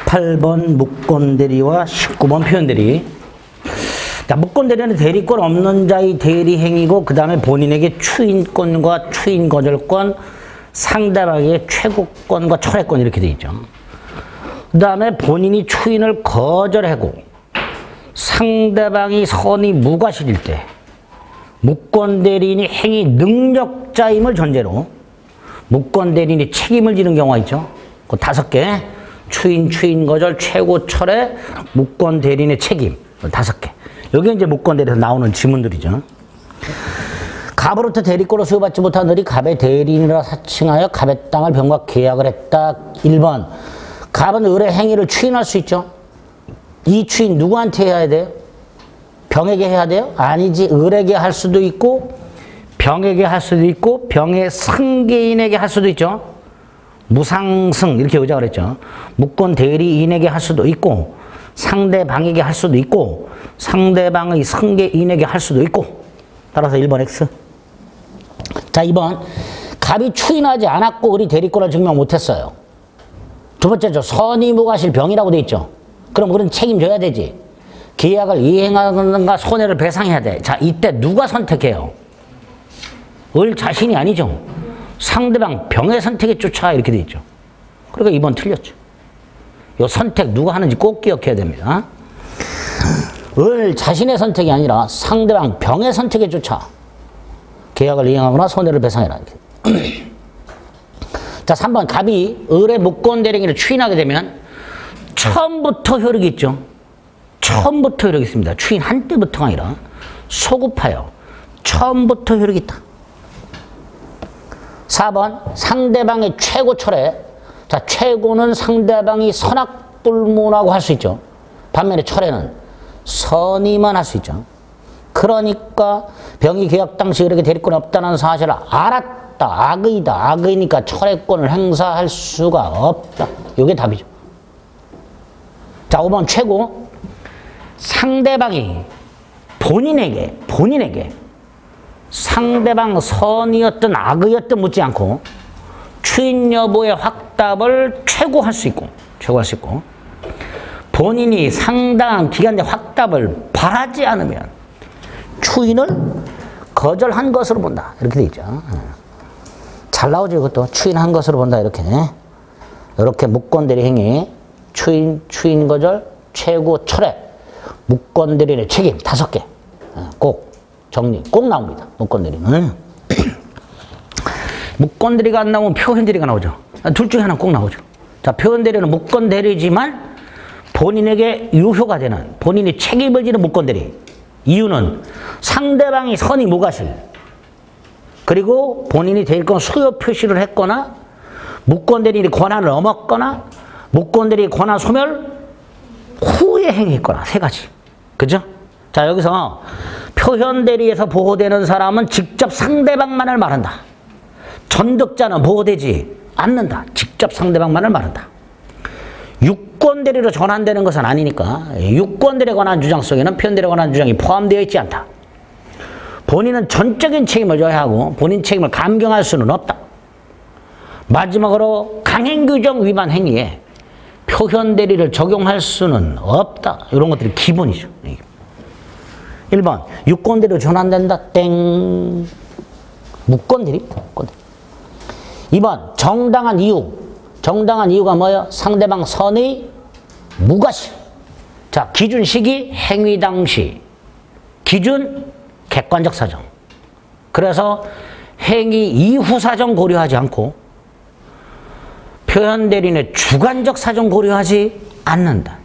18번 묵건대리와 19번 표현대리. 자, 묵건대리는 대리권 없는 자의 대리행위고 그 다음에 본인에게 추인권과 추인거절권, 상대방에게 최고권과 철회권 이렇게 되어 있죠. 그 다음에 본인이 추인을 거절하고 상대방이 선의 무과실일 때 묵건대리인이 행위 능력자임을 전제로 묵건대리인이 책임을 지는 경우가 있죠. 그 5개. 추인, 추인거절, 최고, 철회, 묵건대리인의 책임. 5개. 여기 이제 묵건대리에서 나오는 지문들이죠. 갑으로부터 대리권을 수여받지 못한 을이 갑의 대리인이라 사칭하여 갑의 땅을 병과 계약을 했다. 1번. 갑은 을의 행위를 추인할 수 있죠. 이 추인 누구한테 해야 돼요? 병에게 해야 돼요? 아니지. 을에게 할 수도 있고 병에게 할 수도 있고 병의 승계인에게 할 수도 있죠. 무상승 이렇게 의자가 그랬죠. 묵건 대리인에게 할 수도 있고 상대방에게 할 수도 있고 상대방의 승계인에게 할 수도 있고 따라서 1번 X. 자, 2번. 갑이 추인하지 않았고 을이 대리권을 증명 못했어요. 두 번째죠. 선의무과실 병이라고 돼 있죠. 그럼 을은 책임져야 되지. 계약을 이행하는가 손해를 배상해야 돼. 자, 이때 누가 선택해요? 을 자신이 아니죠. 상대방 병의 선택에 쫓아 이렇게 돼 있죠. 그러니까 2번 틀렸죠. 이 선택 누가 하는지 꼭 기억해야 됩니다. 을 자신의 선택이 아니라 상대방 병의 선택에 쫓아 계약을 이행하거나 손해를 배상해라. 자, 3번. 갑이 을의 묵건대리인을 추인하게 되면 처음부터 효력이 있죠. 처음부터 효력이 있습니다. 추인한 때부터가 아니라 소급하여 처음부터 효력이 있다. 4번. 상대방의 최고 철회. 자, 최고는 상대방이 선악불문하고 할 수 있죠. 반면에 철회는 선의만 할 수 있죠. 그러니까 병이 계약 당시 을에게 대리권이 없다는 사실을 알았다. 악의다. 악의니까 철회권을 행사할 수가 없다. 이게 답이죠. 자, 5번 최고. 상대방이 본인에게 상대방 선의였든 악의였든 묻지 않고 추인 여부의 확답을 최고할 수 있고 본인이 상당한 기간 내 확답을 바라지 않으면 추인을 거절한 것으로 본다. 이렇게 돼 있죠. 잘 나오죠. 이것도 추인한 것으로 본다. 이렇게 묵건대리 행위, 추인 거절, 최고 철회, 묵건대리인의 책임 5개. 꼭 정리 꼭 나옵니다. 묵건대리는. 묵건대리가 안 나오면 표현대리가 나오죠. 둘 중에 하나 꼭 나오죠. 자, 표현대리는 묵건대리지만 본인에게 유효가 되는, 본인이 책임을 지는 묵건대리. 이유는 상대방이 선의 무과실, 그리고 본인이 대리권 수요 표시를 했거나 묵건대리인이 권한을 어겼거나 묵건대리인이 권한 소멸 후에 행위했거나 3가지. 그죠? 자, 여기서 표현대리에서 보호되는 사람은 직접 상대방만을 말한다. 전득자는 보호되지 않는다. 직접 상대방만을 말한다. 유권대리로 전환되는 것은 아니니까 유권대리에 관한 주장 속에는 표현대리에 관한 주장이 포함되어 있지 않다. 본인은 전적인 책임을 져야 하고 본인 책임을 감경할 수는 없다. 마지막으로 강행규정 위반 행위에 표현대리를 적용할 수는 없다. 이런 것들이 기본이죠. 1번 유권대리로 전환된다. 땡. 묵건대리입니다. 2번 정당한 이유. 정당한 이유가 뭐예요? 상대방 선의 무과실. 자, 기준 시기 행위 당시. 기준 객관적 사정. 그래서 행위 이후 사정 고려하지 않고 표현대리인의 주관적 사정 고려하지 않는다.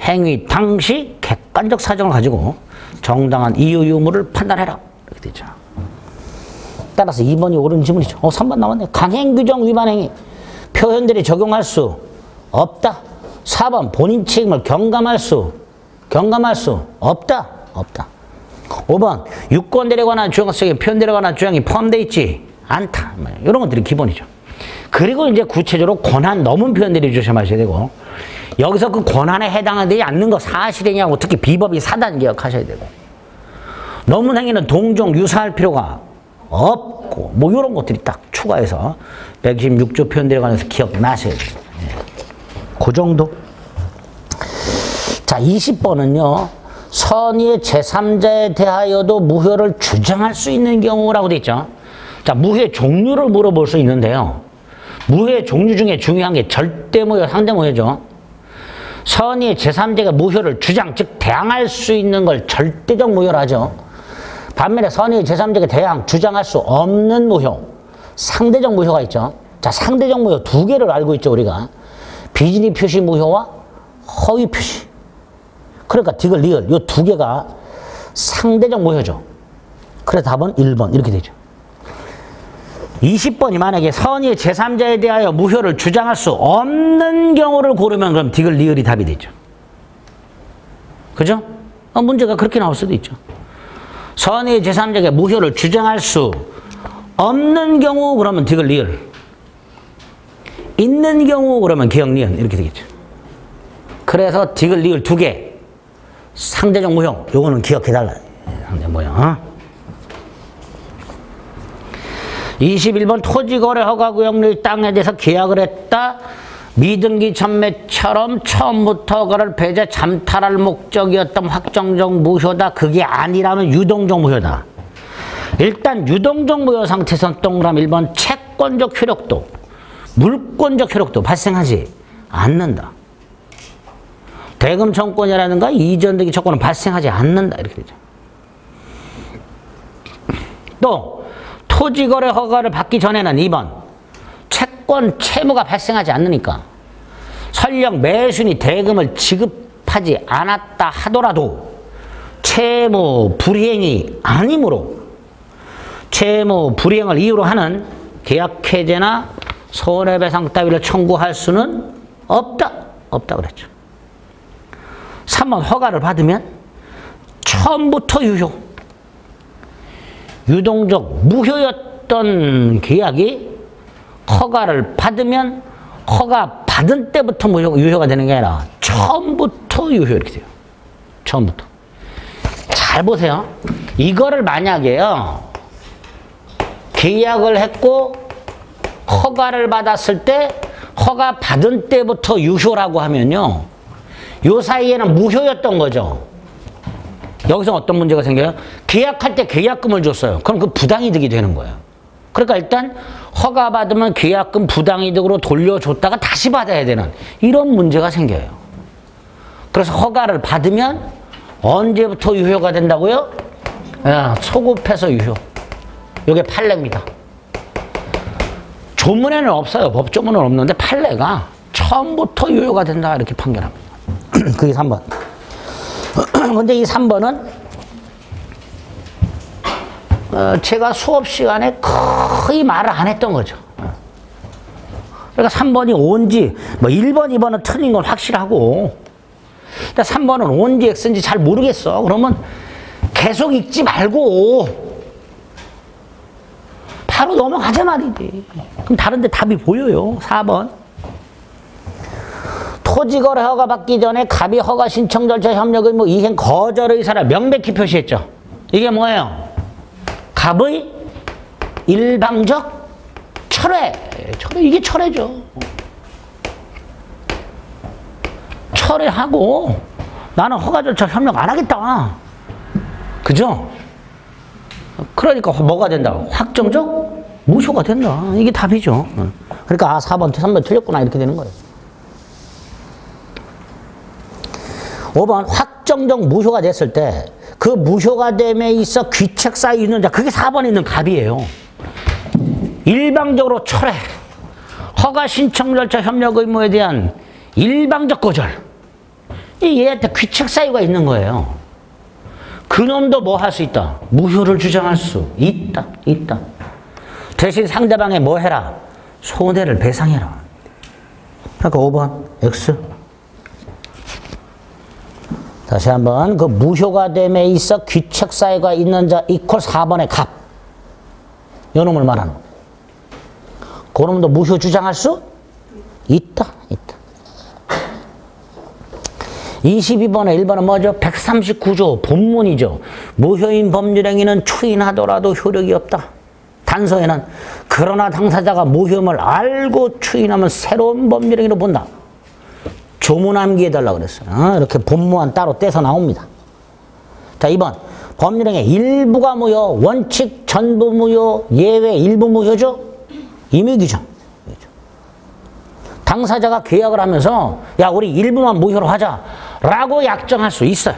행위 당시 객관적 사정을 가지고 정당한 이유 유무를 판단해라. 이렇게 되죠. 따라서 2번이 옳은 지문이죠. 3번 나왔네. 강행규정 위반 행위. 표현대리 적용할 수 없다. 4번 본인 책임을 경감할 수 없다. 5번 유권대리에 관한 주장 속에 표현대리에 관한 주장이 포함되어 있지 않다. 이런 것들이 기본이죠. 그리고 이제 구체적으로 권한 넘은 표현대리 조심하셔야 되고 여기서 그 권한에 해당되지 않는 거 사실이냐고 특히 비법이 사단 기억하셔야 되고 넘은 행위는 동종 유사할 필요가 없고 뭐 이런 것들이 딱 추가해서 126조 표현대리에 관해서 기억나셔야 돼요. 그 그 정도. 자, 20번은요. 선의의 제3자에 대하여도 무효를 주장할 수 있는 경우라고 돼 있죠. 자, 무효의 종류를 물어볼 수 있는데요. 무효의 종류 중에 중요한 게 절대무효, 상대무효죠. 선의의 제3자가 무효를 주장, 즉 대항할 수 있는 걸 절대적 무효라 하죠. 반면에 선의의 제3자가 대항, 주장할 수 없는 무효, 상대적 무효가 있죠. 자, 상대적 무효 두 개를 알고 있죠, 우리가. 비진이 표시 무효와 허위 표시. 그러니까 디귿, 리을 이 두 개가 상대적 무효죠. 그래서 답은 1번 이렇게 되죠. 20번이 만약에 선의의 제3자에 대하여 무효를 주장할 수 없는 경우를 고르면 그럼 디귿, 리을이 답이 되죠. 그죠? 문제가 그렇게 나올 수도 있죠. 선의의 제3자에게 무효를 주장할 수 없는 경우 그러면 디귿, 리을. 있는 경우 그러면 기역, 니은 이렇게 되겠죠. 그래서 디귿, 리을 두 개. 상대적 무효, 요거는 기억해달라. 상대적 무효. 21번 토지거래 허가구역의 땅에 대해서 계약을 했다. 미등기 전매처럼 처음부터 그를 배제 잠탈할 목적이었던 확정적 무효다. 그게 아니라면 유동적 무효다. 일단 유동적 무효 상태에서는 동그라미 1번 채권적 효력도, 물권적 효력도 발생하지 않는다. 대금 청권이라든가 이전 등기 청권은 발생하지 않는다. 이렇게 되죠. 또 토지거래 허가를 받기 전에는 2번 채권 채무가 발생하지 않으니까 설령 매수인이 대금을 지급하지 않았다 하더라도 채무 불이행이 아니므로 채무 불이행을 이유로 하는 계약해제나 손해배상 따위를 청구할 수는 없다. 없다 그랬죠. 3번 허가를 받으면 처음부터 유효. 유동적 무효였던 계약이 허가를 받으면 허가 받은 때부터 유효가 되는 게 아니라 처음부터 유효 이렇게 돼요. 처음부터. 잘 보세요. 이거를 만약에요. 계약을 했고 허가를 받았을 때 허가 받은 때부터 유효라고 하면요. 요 사이에는 무효였던 거죠. 여기서 어떤 문제가 생겨요? 계약할 때 계약금을 줬어요. 그럼 그 부당이득이 되는 거예요. 그러니까 일단 허가 받으면 계약금 부당이득으로 돌려줬다가 다시 받아야 되는 이런 문제가 생겨요. 그래서 허가를 받으면 언제부터 유효가 된다고요? 소급해서 유효. 이게 판례입니다. 조문에는 없어요. 법조문은 없는데 판례가 처음부터 유효가 된다 이렇게 판결합니다. 그게 3번. 근데 이 3번은 제가 수업 시간에 거의 말을 안 했던 거죠. 그러니까 3번이 온지, 뭐 1번, 2번은 틀린 건 확실하고, 근데 3번은 온지 X인지 잘 모르겠어. 그러면 계속 읽지 말고 바로 넘어가자 말이지. 그럼 다른 데 답이 보여요. 4번. 토지거래 허가 받기 전에 갑이 허가 신청 절차 협력의 뭐 이행 거절 의사를 명백히 표시했죠. 이게 뭐예요? 갑의 일방적 철회. 이게 철회죠. 철회하고 나는 허가 절차 협력 안 하겠다. 그죠? 그러니까 뭐가 된다? 확정적 무효가 된다. 이게 답이죠. 그러니까 4번, 3번 틀렸구나 이렇게 되는 거예요. 5번 확정적 무효가 됐을 때 그 무효가 됨에 있어 귀책사유 있는 자, 그게 4번에 있는 갑이에요. 일방적으로 철회, 허가 신청 절차 협력 의무에 대한 일방적 거절, 얘한테 귀책사유가 있는 거예요. 그놈도 뭐 할 수 있다? 무효를 주장할 수 있다. 대신 상대방에 뭐 해라? 손해를 배상해라. 그러니까 5번 X. 다시 한번 그 무효가 됨에 있어 귀책사유가 있는 자 이퀄 4번의 갑. 요놈을 말하는. 그놈도 무효 주장할 수 있다. 22번에 1번은 뭐죠? 139조 본문이죠. 무효인 법률행위는 추인하더라도 효력이 없다. 단서에는 그러나 당사자가 무효임을 알고 추인하면 새로운 법률행위로 본다. 조문 암기해달라고 그랬어요. 이렇게 본무안 따로 떼서 나옵니다. 자, 2번. 법률행위 일부가 무효, 원칙 전부 무효, 예외 일부 무효죠? 임의규정. 당사자가 계약을 하면서 야, 우리 일부만 무효로 하자 라고 약정할 수 있어요.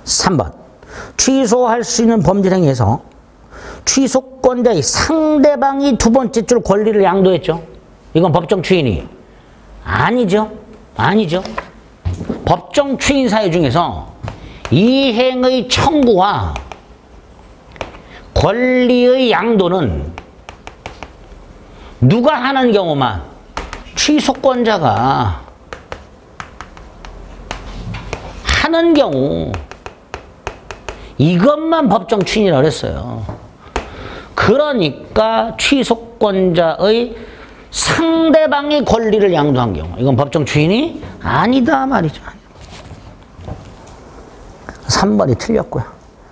3번. 취소할 수 있는 범죄행위에서 취소권자의 상대방이 두 번째 줄 권리를 양도했죠. 이건 법정 추인이 아니죠. 아니죠. 법정 추인 사유 중에서 이행의 청구와 권리의 양도는 누가 하는 경우만 취소권자가 하는 경우 이것만 법정 추인이라고 그랬어요. 그러니까 취소권자의 상대방의 권리를 양도한 경우 이건 법정 추인이 아니다 말이죠. 3번이 틀렸고요.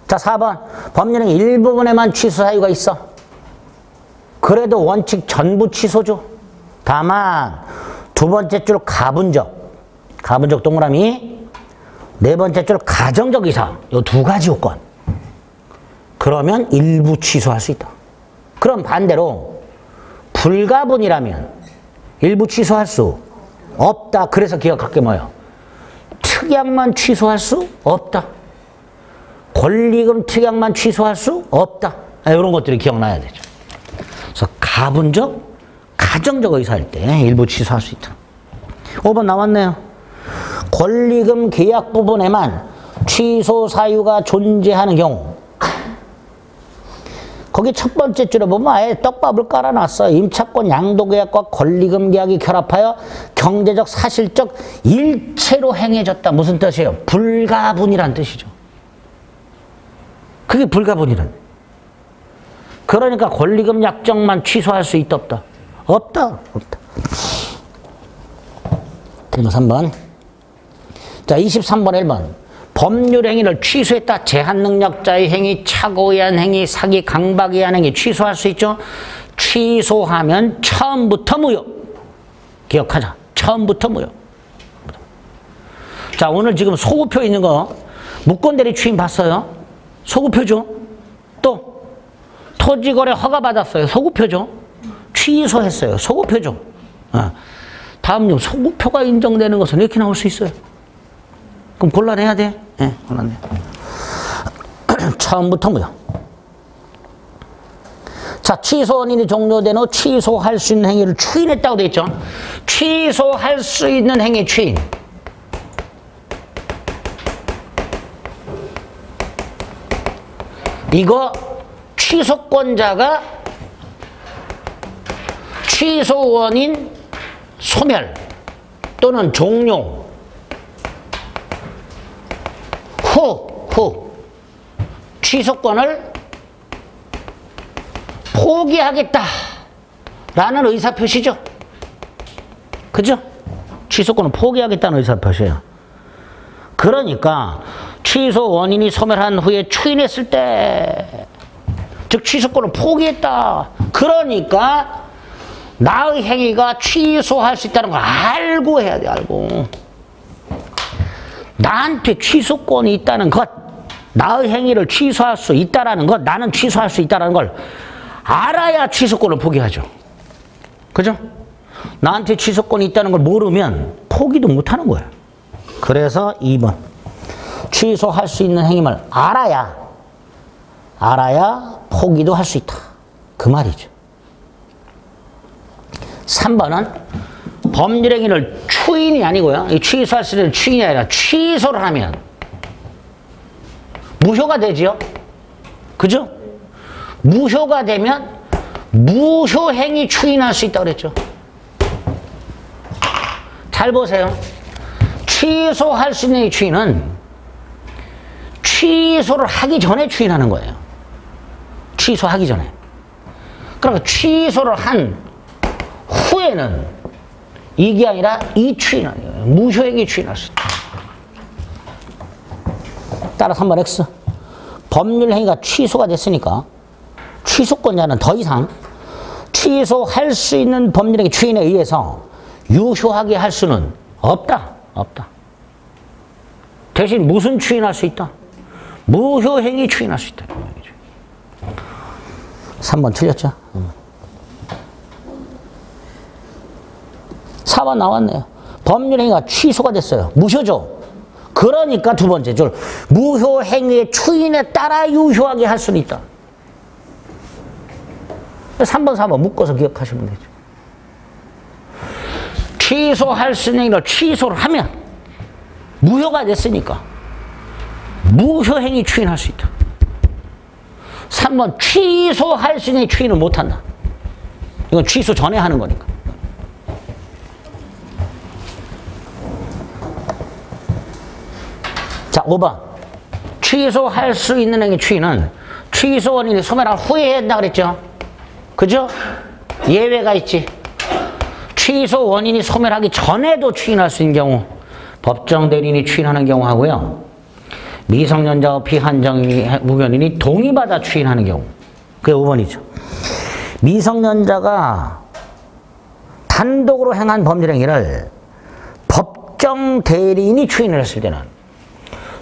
자, 4번. 법률행위 일부분에만 취소 사유가 있어. 그래도 원칙 전부 취소죠. 다만 두 번째 줄 가분적 동그라미, 네 번째 줄 가정적 이사, 요 두 가지 요건. 그러면 일부 취소할 수 있다. 그럼 반대로 불가분이라면 일부 취소할 수 없다. 그래서 기억할 게 뭐예요? 특약만 취소할 수 없다. 권리금 특약만 취소할 수 없다. 이런 것들이 기억나야 되죠. 그래서 가분적, 가정적 의사일 때 일부 취소할 수 있다. 5번 나왔네요. 권리금 계약 부분에만 취소 사유가 존재하는 경우. 거기 첫 번째 줄에 보면 아예 떡밥을 깔아놨어요. 임차권 양도계약과 권리금 계약이 결합하여 경제적, 사실적 일체로 행해졌다. 무슨 뜻이에요? 불가분이란 뜻이죠. 그게 불가분이란. 그러니까 권리금 약정만 취소할 수 있다, 없다? 없다. 없다. 그리고 3번. 자, 23번 1번. 법률 행위를 취소했다. 제한능력자의 행위, 착오에 의한 행위, 사기, 강박에 의한 행위 취소할 수 있죠. 취소하면 처음부터 무효. 기억하자. 처음부터 무효. 자, 오늘 지금 소구표 있는 거 무권대리 추인 봤어요? 소구표죠. 또 토지거래 허가 받았어요. 소구표죠. 취소했어요. 소구표죠. 다음 중 소구표가 인정되는 것은 이렇게 나올 수 있어요. 그럼 곤란해야 돼? 네, 곤란해. 처음부터 무효. 자, 취소 원인이 종료된 후 취소할 수 있는 행위를 추인했다고 돼 있죠. 취소할 수 있는 행위 추인. 이거 취소권자가 취소 원인 소멸 또는 종료 후 취소권을 포기하겠다라는 의사표시죠. 그죠? 취소권을 포기하겠다는 의사표시예요. 그러니까 취소 원인이 소멸한 후에 추인했을 때, 즉 취소권을 포기했다. 그러니까 나의 행위가 취소할 수 있다는 걸 알고 해야 돼. 알고. 나한테 취소권이 있다는 것, 나의 행위를 취소할 수 있다는 것, 나는 취소할 수 있다는 걸 알아야 취소권을 포기하죠. 그죠? 나한테 취소권이 있다는 걸 모르면 포기도 못하는 거예요. 그래서 2번. 취소할 수 있는 행위를 알아야 포기도 할 수 있다. 그 말이죠. 3번은 법률행위를 추인이 아니고요. 취소할 수 있는 추인이 아니라 취소를 하면 무효가 되죠. 그죠? 무효가 되면 무효행위 추인할 수 있다고 그랬죠. 잘 보세요. 취소할 수 있는 추인은 취소를 하기 전에 추인하는 거예요. 취소하기 전에. 그러니까 취소를 한 후에는 이게 아니라 이 추인하는 거예요. 무효행위 추인할 수 있다. 따라 3번 X. 법률행위가 취소가 됐으니까 취소권자는 더 이상 취소할 수 있는 법률행위 추인에 의해서 유효하게 할 수는 없다. 없다. 대신 무슨 추인할 수 있다? 무효행위 추인할 수 있다. 3번 틀렸죠? 4번 나왔네요. 법률행위가 취소가 됐어요. 무효죠? 그러니까 두 번째 줄 무효행위의 추인에 따라 유효하게 할 수는 있다. 3번, 4번 묶어서 기억하시면 되죠. 취소할 수 있는 행위를 취소를 하면 무효가 됐으니까 무효행위 추인할 수 있다. 3번 취소할 수 있는 추인을 못한다. 이건 취소 전에 하는 거니까. 자, 5번. 취소할 수 있는 행위 추인은 취소 원인이 소멸한 후에 해야 된다 그랬죠? 그죠? 예외가 있지. 취소 원인이 소멸하기 전에도 추인할 수 있는 경우 법정 대리인이 추인하는 경우 하고요. 미성년자와 피한정 무견인이 동의받아 추인하는 경우. 그게 5번이죠. 미성년자가 단독으로 행한 법률행위를 법정 대리인이 추인을 했을 때는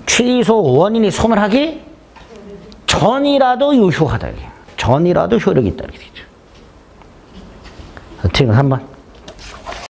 취소 원인이 소멸하기 전이라도 유효하다. 전이라도 효력이 있다. 틀린 거 3번.